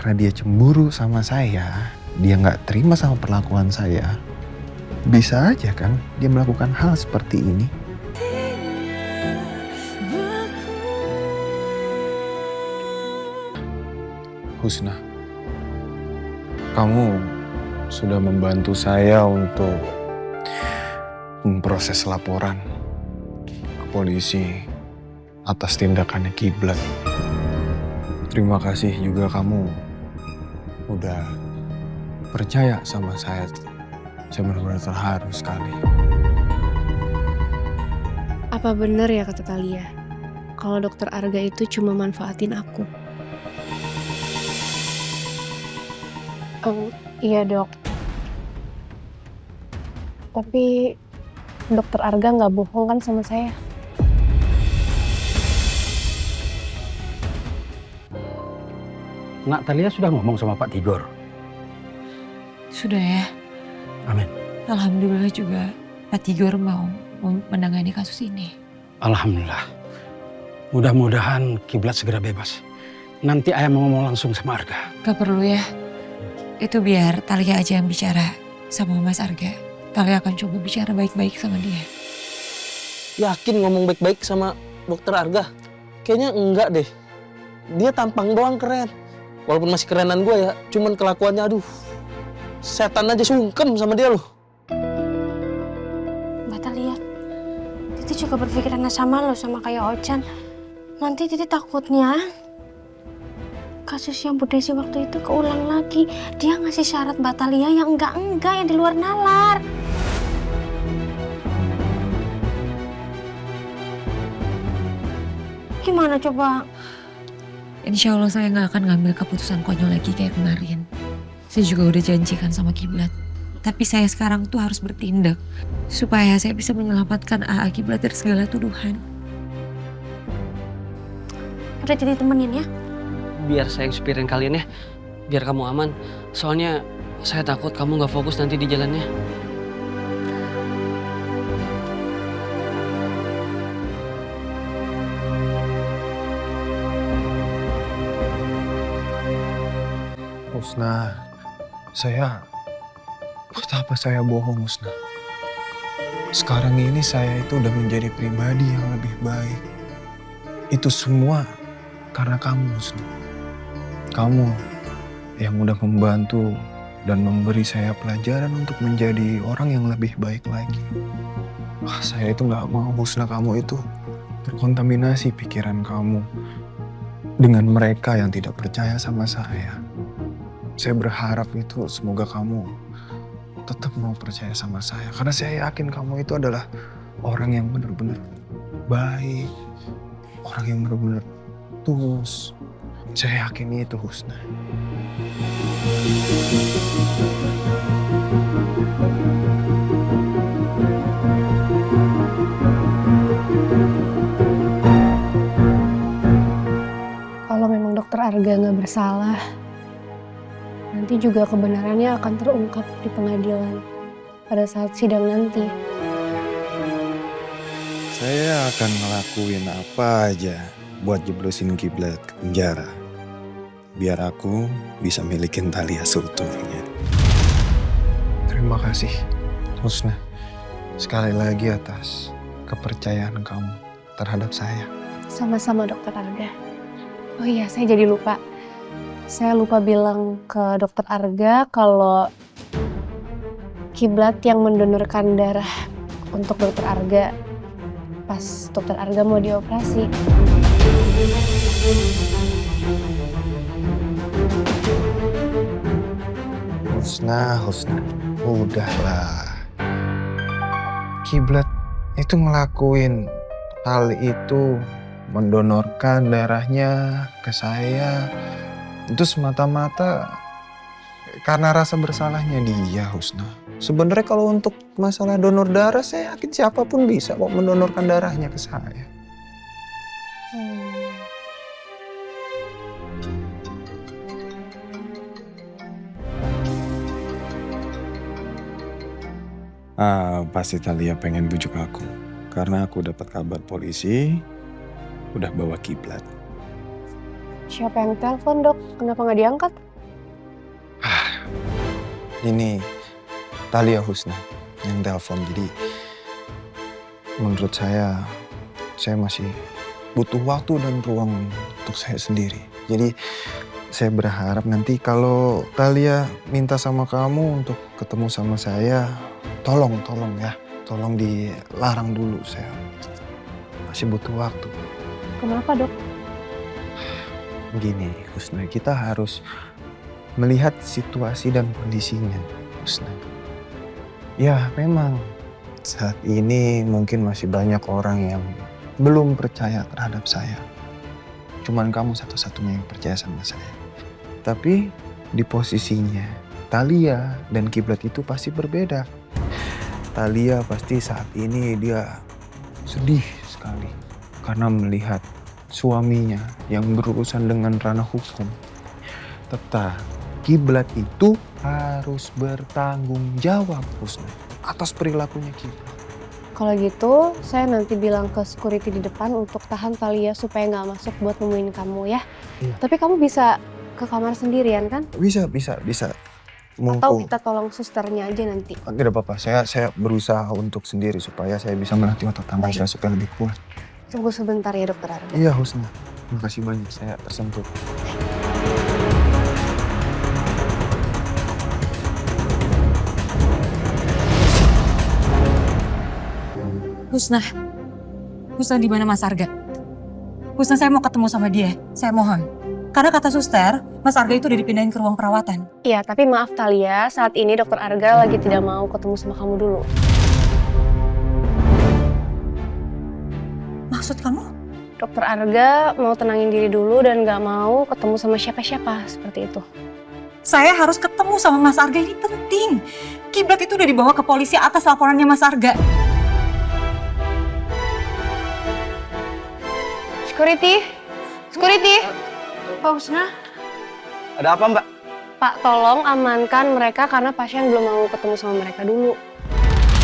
karena dia cemburu sama saya, dia nggak terima sama perlakuan saya, bisa aja kan dia melakukan hal seperti ini. Husna, kamu sudah membantu saya untuk memproses laporan ke polisi atas tindakannya Kiblat. Terima kasih juga kamu udah percaya sama saya. Saya benar-benar terharu sekali. Apa benar ya kata Talia, kalau dokter Arga itu cuma manfaatin aku? Iya dok. Tapi dokter Arga nggak bohong kan sama saya? Nak Talia sudah ngomong sama Pak Tigor? Sudah ya. Amin. Alhamdulillah juga Pak Tigor mau menangani kasus ini. Alhamdulillah. Mudah-mudahan Kiblat segera bebas. Nanti ayah mau ngomong langsung sama Arga. Gak perlu ya. Itu biar Talia aja yang bicara sama Mas Arga. Talia akan coba bicara baik-baik sama dia. Yakin ngomong baik-baik sama dokter Arga? Kayaknya enggak deh. Dia tampang doang keren. Walaupun masih kerenan gue ya, cuman kelakuannya aduh. Setan aja sungkem sama dia loh. Mbak Talia, Titi juga berpikiran sama lo, sama kayak Ocan. Nanti Titi takutnya kasus yang Bu Desi waktu itu keulang lagi. Dia ngasih syarat Mbak Talia yang enggak yang di luar nalar. Gimana coba? Insya Allah saya nggak akan ngambil keputusan konyol lagi kayak kemarin. Saya juga udah janjikan sama Kiblat. Tapi saya sekarang tuh harus bertindak supaya saya bisa menyelamatkan AA Kiblat dari segala tuduhan. Udah jadi temenin ya? Biar saya yang supirin kalian ya. Biar kamu aman. Soalnya saya takut kamu nggak fokus nanti di jalannya. Husna, buat apa saya bohong, Husna? Sekarang ini saya itu udah menjadi pribadi yang lebih baik. Itu semua karena kamu, Husna. Kamu yang udah membantu dan memberi saya pelajaran untuk menjadi orang yang lebih baik lagi. Saya itu gak mau, Husna, kamu itu terkontaminasi pikiran kamu dengan mereka yang tidak percaya sama saya. Saya berharap itu semoga kamu tetap mau percaya sama saya. Karena saya yakin kamu itu adalah orang yang benar-benar baik. Orang yang benar-benar tulus. Saya yakin itu, Husna. Kalau memang dokter Arga nggak bersalah, nanti juga kebenarannya akan terungkap di pengadilan pada saat sidang nanti. Saya akan ngelakuin apa aja buat jeblosin Kiblat ke penjara. Biar aku bisa milikin Talia seutuhnya. Terima kasih, Husna. Sekali lagi atas kepercayaan kamu terhadap saya. Sama-sama dokter Arga. Oh iya, saya jadi lupa. Saya lupa bilang ke dokter Arga kalau Kiblat yang mendonorkan darah untuk dokter Arga pas dokter Arga mau dioperasi. Husna, udahlah. Kiblat itu ngelakuin hal itu, mendonorkan darahnya ke saya. Itu semata-mata karena rasa bersalahnya dia, Husna. Sebenarnya kalau untuk masalah donor darah, saya yakin siapapun bisa kok mendonorkan darahnya ke saya. Pasti Talia pengen bujuk aku. Karena aku dapat kabar polisi udah bawa Kiblat. Siapa yang telepon, Dok? Kenapa nggak diangkat? Ini Thalia Husna yang telepon. Jadi menurut saya masih butuh waktu dan ruang untuk saya sendiri. Jadi saya berharap nanti kalau Thalia minta sama kamu untuk ketemu sama saya, tolong ya. Tolong dilarang dulu, saya masih butuh waktu. Kenapa, Dok? Gini, Husna, kita harus melihat situasi dan kondisinya, Husna. Ya, memang saat ini mungkin masih banyak orang yang belum percaya terhadap saya. Cuman kamu satu-satunya yang percaya sama saya. Tapi di posisinya Thalia dan Kiblat itu pasti berbeda. Thalia pasti saat ini dia sedih sekali karena melihat suaminya yang berurusan dengan ranah hukum. Tetap Kiblat itu harus bertanggung jawab, Husna, atas perilakunya Kiblat. Kalau gitu, saya nanti bilang ke security di depan untuk tahan Thalia supaya nggak masuk buat nemuin kamu ya. Iya. Tapi kamu bisa ke kamar sendirian kan? Bisa. Atau kita tolong susternya aja nanti. Tidak apa-apa, saya berusaha untuk sendiri supaya saya bisa melatih otot tambah saya supaya lebih kuat. Tunggu sebentar ya, Dokter Arga. Iya, Husna. Terima kasih banyak, saya tersentuh. Husna di mana Mas Arga? Husna, saya mau ketemu sama dia, saya mohon. Karena kata suster, Mas Arga itu udah dipindahin ke ruang perawatan. Iya, tapi maaf Thalia, saat ini Dokter Arga lagi tidak mau ketemu sama kamu dulu. Maksud kamu? Dokter Arga mau tenangin diri dulu dan nggak mau ketemu sama siapa-siapa seperti itu. Saya harus ketemu sama Mas Arga, ini penting. Kiblat itu udah dibawa ke polisi atas laporannya Mas Arga. Security. Pak Husna. Ada apa, Mbak? Pak, tolong amankan mereka karena pasien belum mau ketemu sama mereka dulu.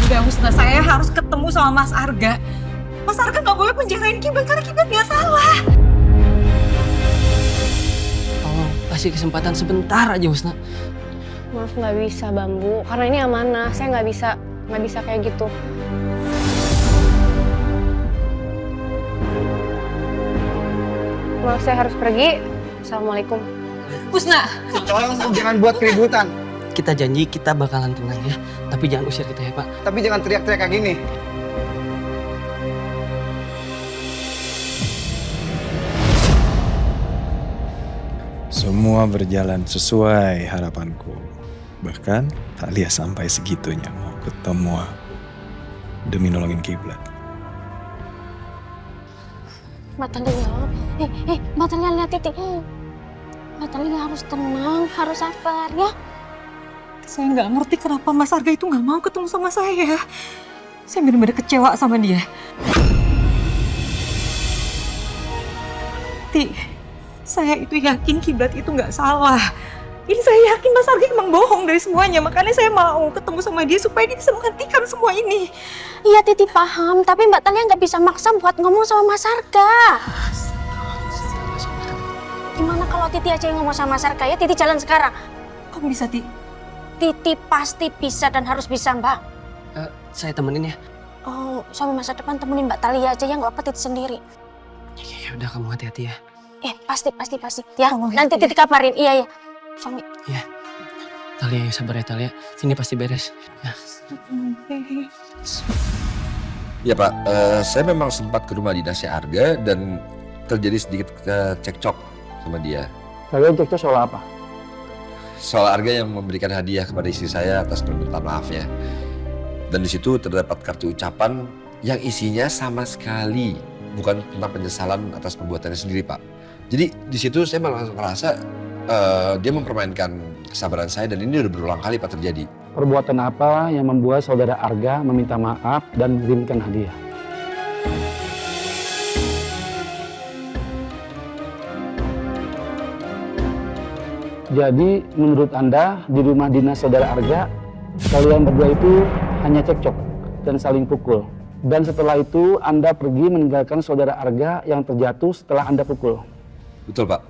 Udah Husna, saya harus ketemu sama Mas Arga. Mas Arga nggak boleh penjarain Kiblat karena Kiblat nggak salah. Tolong kasih kesempatan sebentar aja, Husna. Maaf, nggak bisa Bambu, karena ini amanah. Saya nggak bisa kayak gitu. Maaf, saya harus pergi. Assalamualaikum. Husna, Tolong jangan buat keributan, Kita janji kita bakalan tenang ya. Tapi jangan usir kita ya, Pak. tapi jangan teriak-teriak kayak gini. Semua berjalan sesuai harapanku. Bahkan Thalia sampai segitunya mau ketemu demi nolongin Kiblat. Mbak Thalia, Mbak Thalia lihat titik. Mbak Thalia harus tenang, harus sabar ya. saya nggak ngerti kenapa Mas Arga itu nggak mau ketemu sama saya. Saya benar-benar kecewa sama dia. Saya itu yakin Kiblat itu nggak salah. Ini saya yakin Mas Arga emang bohong dari semuanya. Makanya saya mau ketemu sama dia supaya dia bisa menghentikan semua ini. Iya, Titi paham, tapi Mbak Thalia nggak bisa maksa buat ngomong sama Mas Arga. Gimana kalau Titi aja yang ngomong sama Mas Arga ya? Titi jalan sekarang. Kok bisa, Ti? Titi pasti bisa dan harus bisa, Mbak. Saya temenin ya. Oh, suami masa depan temenin Mbak Thalia aja ya, nggak apa Titi sendiri. Ya udah, kamu hati-hati ya. Pasti. Ya, nanti Titi kabarin. Iya. Suami. Iya. Thalia, ya sabar ya Thalia. Sini pasti beres. Ya. Ya Pak, saya memang sempat ke rumah dinasnya Arga dan terjadi sedikit cekcok sama dia. Kalian cekcok soal apa? Soal Arga yang memberikan hadiah kepada istri saya atas permintaan maafnya. Dan di situ terdapat kartu ucapan yang isinya sama sekali bukan tentang penyesalan atas perbuatannya sendiri, Pak. Jadi di situ saya malah ngerasa dia mempermainkan kesabaran saya dan ini udah berulang kali Pak terjadi. Perbuatan apa yang membuat saudara Arga meminta maaf dan mengirimkan hadiah? Jadi menurut Anda di rumah dinas saudara Arga, kalian berdua itu hanya cekcok dan saling pukul. Dan setelah itu Anda pergi meninggalkan saudara Arga yang terjatuh setelah Anda pukul. Betul Pak.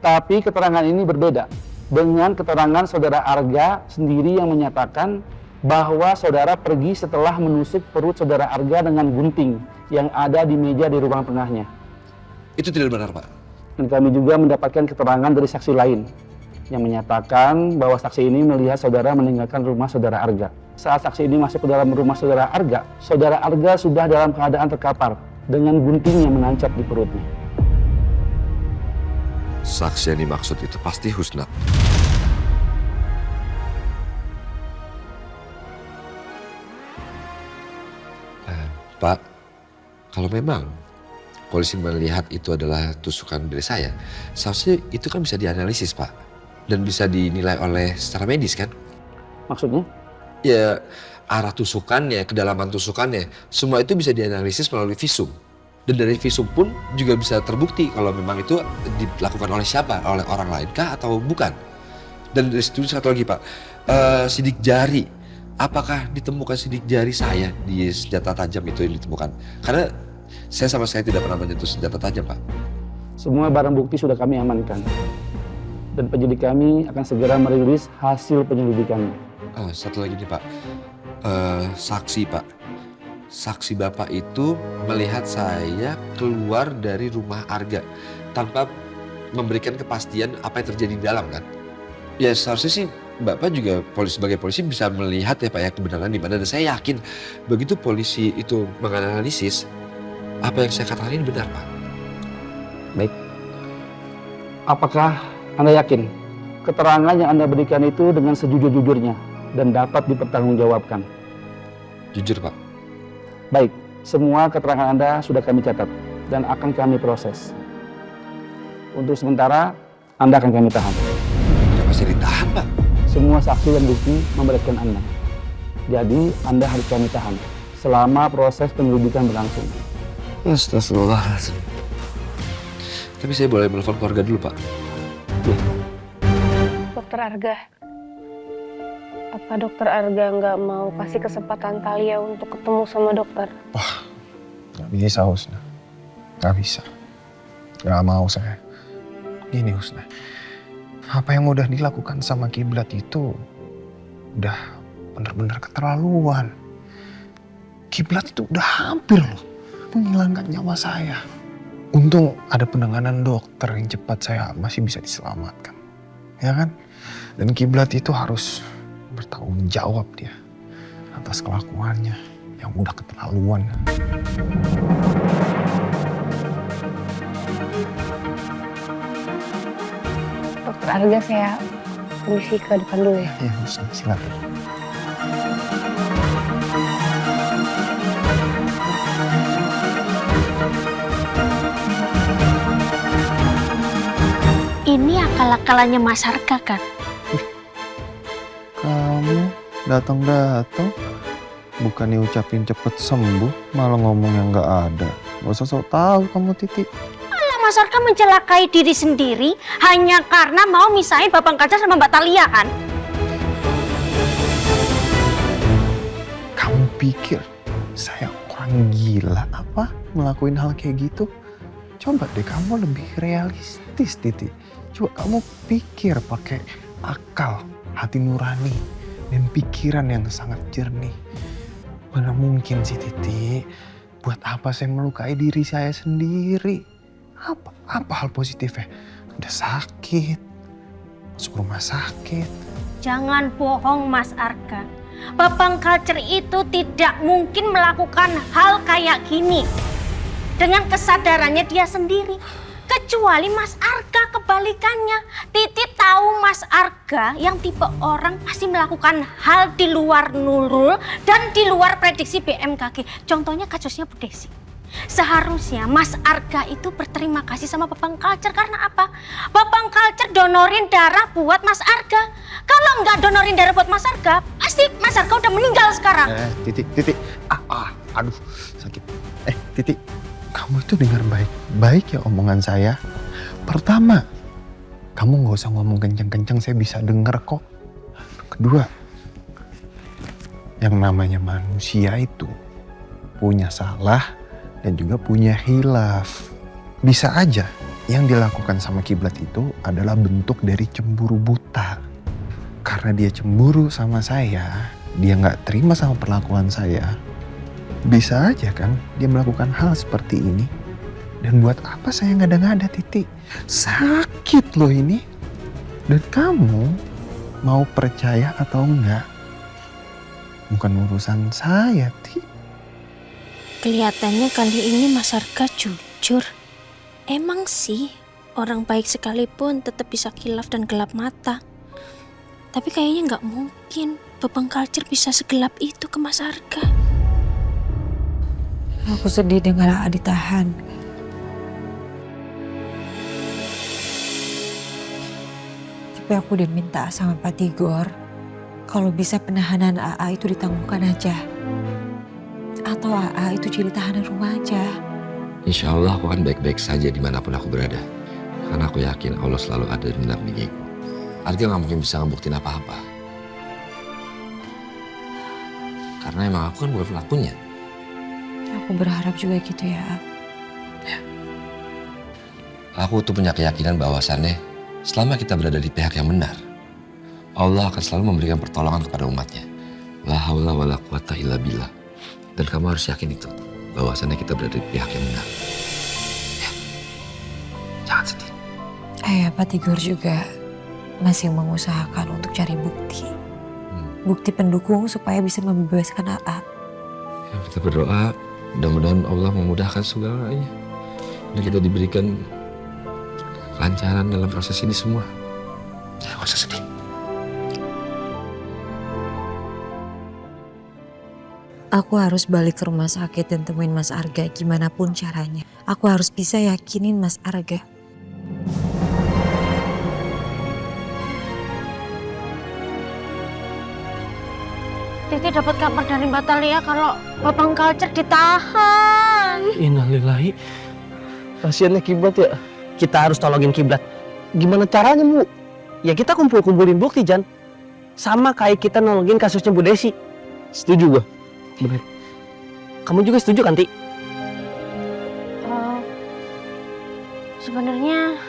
Tapi keterangan ini berbeda. dengan keterangan saudara Arga sendiri yang menyatakan bahwa saudara pergi setelah menusuk perut saudara Arga dengan gunting yang ada di meja di ruang tengahnya. Itu tidak benar, Pak. Dan kami juga mendapatkan keterangan dari saksi lain yang menyatakan bahwa saksi ini melihat saudara meninggalkan rumah saudara Arga. Saat saksi ini masuk ke dalam rumah saudara Arga sudah dalam keadaan terkapar dengan gunting yang menancap di perutnya. Saksi yang dimaksud itu pasti Husna. Pak, kalau memang polisi melihat itu adalah tusukan dari saya, seharusnya itu kan bisa dianalisis, Pak. Dan bisa dinilai oleh secara medis, kan? Maksudnya? Ya, arah tusukannya, kedalaman tusukannya, semua itu bisa dianalisis melalui visum. Dan dari visum pun juga bisa terbukti kalau memang itu dilakukan oleh siapa, oleh orang lain kah atau bukan. Dan dari situ satu lagi, Pak, sidik jari. Apakah ditemukan sidik jari saya di senjata tajam itu yang ditemukan? Karena saya sama sekali tidak pernah menyentuh senjata tajam, Pak. Semua barang bukti sudah kami amankan. Dan penyidik kami akan segera merilis hasil penyelidikannya. Satu lagi nih, Pak. Saksi, Pak. Saksi Bapak itu melihat saya keluar dari rumah Arga tanpa memberikan kepastian apa yang terjadi di dalam, kan? Ya seharusnya sih Bapak juga sebagai polisi bisa melihat ya, Pak, ya, kebenaran di mana. Dan saya yakin begitu polisi itu menganalisis, apa yang saya katakan ini benar, Pak. Baik. Apakah Anda yakin keterangan yang Anda berikan itu dengan sejujur-jujurnya dan dapat dipertanggungjawabkan? Jujur, Pak. Baik, semua keterangan Anda sudah kami catat dan akan kami proses. Untuk sementara, Anda akan kami tahan. Kenapa saya ditahan, Pak? Semua saksi dan bukti memberatkan Anda. Jadi, Anda harus kami tahan selama proses penyelidikan berlangsung. Astagfirullahaladzim. Tapi saya boleh menelpon keluarga dulu, Pak? Dokter Arga, apa Dokter Arga nggak mau kasih kesempatan Talia untuk ketemu sama dokter? Gak bisa, Husna. Gak bisa. Gak mau saya. Gini, Husna. Apa yang udah dilakukan sama Kiblat itu udah benar-benar keterlaluan. Kiblat itu udah hampir loh menghilangkan nyawa saya. Untung ada penanganan dokter yang cepat, saya masih bisa diselamatkan. Ya kan? Dan Kiblat itu harus bertanggung jawab dia atas kelakuannya yang udah keterlaluan. Dokter Arga, saya permisi ke depan dulu ya. Ya, silakan. Ini akal-akalannya Mas Arga kan? Kamu datang-datang bukannya ucapin cepet sembuh, malah ngomong yang nggak ada. Gak usah sok tahu kamu, Titi. Mas Arga mencelakai diri sendiri hanya karena mau misahin Babang Kacar sama Mbak Talia kan? Kamu pikir saya orang gila apa ngelakuin hal kayak gitu? Coba deh kamu lebih realistis, Titi. Coba kamu pikir pakai akal, hati nurani, dan pikiran yang sangat jernih. Mana mungkin sih, Titi? Buat apa saya melukai diri saya sendiri? Apa hal positifnya? Udah sakit, masuk rumah sakit. Jangan bohong Mas Arga. Babang Kacar itu tidak mungkin melakukan hal kayak gini dengan kesadarannya dia sendiri. Kecuali Mas Arga kebalikannya. Titi tahu Mas Arga yang tipe orang pasti melakukan hal di luar Nurul dan di luar prediksi BMKG. Contohnya kasusnya Bu Desi. Seharusnya Mas Arga itu berterima kasih sama Babang Kacar karena apa? Babang Kacar donorin darah buat Mas Arga. Kalau nggak donorin darah buat Mas Arga, pasti Mas Arga udah meninggal sekarang. Titi. Aduh, sakit. Titi, kamu itu dengar baik-baik ya omongan saya. Pertama, kamu nggak usah ngomong kenceng-kenceng, saya bisa denger kok. Kedua, yang namanya manusia itu punya salah dan juga punya hilaf. Bisa aja yang dilakukan sama Kiblat itu adalah bentuk dari cemburu buta. Karena dia cemburu sama saya, dia nggak terima sama perlakuan saya. Bisa aja kan dia melakukan hal seperti ini. Dan buat apa saya ngada-ngada, Titi? Sakit loh ini. Dan kamu mau percaya atau enggak, bukan urusan saya, Ti. Kelihatannya kali ini Mas Arga jujur. Emang sih, orang baik sekalipun tetap bisa khilaf dan gelap mata. Tapi kayaknya nggak mungkin Babang Culture bisa segelap itu ke Mas Arga. Aku sedih dengar AA ditahan. Tapi aku udah minta sama Pak Tigor, kalau bisa penahanan AA itu ditangguhkan aja. Atau AA itu jadi tahanan rumah aja. Insya Allah aku akan baik-baik saja dimanapun aku berada. Karena aku yakin Allah selalu ada di mendampingiku. Arga nggak mungkin bisa ngebuktiin apa-apa. Karena emang aku kan bukan pelakunya. Aku berharap juga gitu ya. Aku tuh punya keyakinan bahwasannya selama kita berada di pihak yang benar, Allah akan selalu memberikan pertolongan kepada umatnya. La haula wa la quwata illa billah. Dan kamu harus yakin itu, bahwasannya kita berada di pihak yang benar. Ya. Jangan sedih. Pak Tigor juga masih mengusahakan untuk cari bukti. Bukti pendukung supaya bisa membebaskan AA. Ya, kita berdoa, mudah-mudahan Allah memudahkan segalanya. Dan kita diberikan kelancaran dalam proses ini semua. Jangan usah sedih. Aku harus balik ke rumah sakit dan temuin Mas Arga gimana pun caranya. Aku harus bisa yakinin Mas Arga. Titi dapat kabar dari Mbak Talia kalau Babang Culture ditahan. Innalillahi. Kasiannya Kiblat ya. Kita harus tolongin Kiblat. Gimana caranya, Bu? Ya kita kumpulin bukti, Jan. Sama kayak kita nolongin kasusnya Bu Desi. Setuju gua. Bener. Kamu juga setuju kan, Ti? Sebenarnya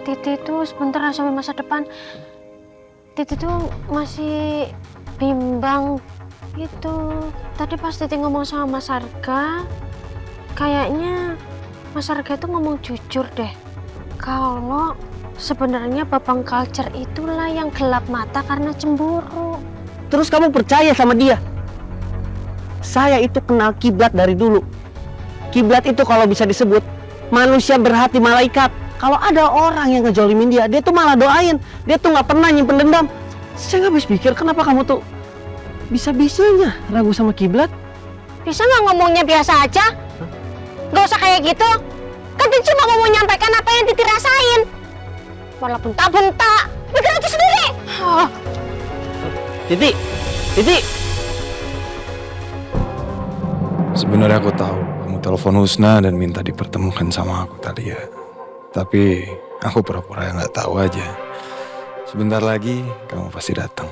Titi itu sebentar sampai masa depan. Titi tuh masih bimbang gitu. Tadi pas Titi ngomong sama Mas Arga, kayaknya Mas Arga itu ngomong jujur deh. Kalau sebenarnya Babang Culture itulah yang gelap mata karena cemburu. Terus kamu percaya sama dia? Saya itu kenal Kiblat dari dulu. Kiblat itu kalau bisa disebut manusia berhati malaikat. Kalau ada orang yang ngejolimin dia tuh malah doain. Dia tuh nggak pernah nyimpen dendam. Saya nggak habis pikir kenapa kamu tuh bisa-bisanya ragu sama Kiblat. Bisa nggak ngomongnya biasa aja? Nggak usah kayak gitu. Kan Titi cuma mau menyampaikan apa yang Titi rasain. Walaupun tak bentak, mikir aja sendiri. Titi. Sebenarnya aku tahu kamu telepon Husna dan minta dipertemukan sama aku tadi ya. Tapi aku pura-pura nggak tahu aja. Sebentar lagi kamu pasti datang.